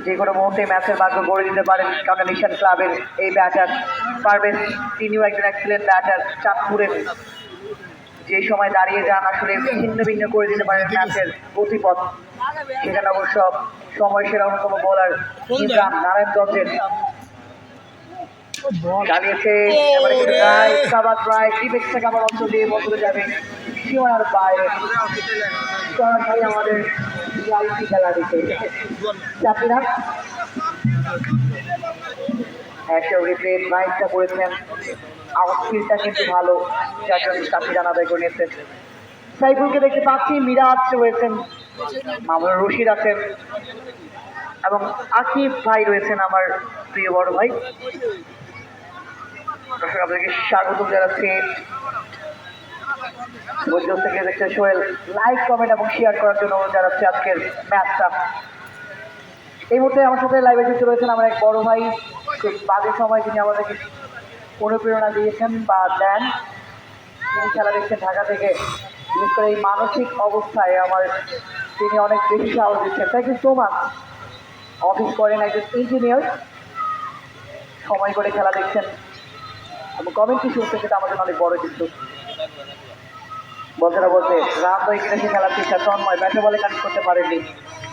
যে কোনো মুহূর্তে ম্যাচের ভাগ্য গড়ে দিতে পারেন কারণ নিশান ক্লাবের এই ব্যাটার পারভেজ। তিনিও একজন এক্সিলেন্ট ব্যাটার। চাঁদপুরের যে সময় দাঁড়িয়ে যান আসলে ভিন্ন ভিন্ন করে দিতে পারেন ম্যাচের গতিপথ। সেখানে অবশ্য সময় সেরা অন্যতম বোলার ইমরান নারায়ণগঞ্জের দাঁড়িয়েছে। এবারে কিন্তু প্রায় ডিফেক্স থেকে আবার অঞ্চল দিয়ে বদলে যাবে সীমানার বাইরে। সরাসরি আমাদের ভিআইপি গ্যালারিতে চাপিরা একটা রিপ্লেট রাইটটা করেছেন। আউটফিল্ডটা কিন্তু ভালো, যার জন্য চাপিরা আদায় করে নিয়েছেন। সাইফুলকে দেখতে পাচ্ছি, মিরাজ রয়েছেন, মামুনুর রশিদ আছেন এবং আকিব ভাই রয়েছেন, আমার প্রিয় বড় ভাই। দর্শক আপনাদেরকে স্বাগতম জানাচ্ছি। বৈদ্যুৎ থেকে দেখছেন সোহেল। লাইক, কমেন্ট এবং শেয়ার করার জন্য অনুরোধ জানাচ্ছি আজকের ম্যাচটা। এই মুহূর্তে আমার সাথে লাইভে যুক্ত রয়েছেন আমার এক বড় ভাই। খুব বাজে সময় তিনি আমাদেরকে অনুপ্রেরণা দিয়েছেন বা দেন। তিনি খেলা দেখছেন ঢাকা থেকে। বিশেষ করে এই মানসিক অবস্থায় তিনি অনেক বেশি সাহস দিচ্ছেন। Thank you so much. Office করেন, একজন ইঞ্জিনিয়ার, সময় করে খেলা দেখছেন এবং কমেন্টটি শুনতে সেটা আমাদের অনেক বড় কিন্তু বলতে না বলতে রাত হয়ে কিনে সে খেলার চেষ্টা তন্ময় ব্যাটে বলে কানেক্ট করতে পারেননি।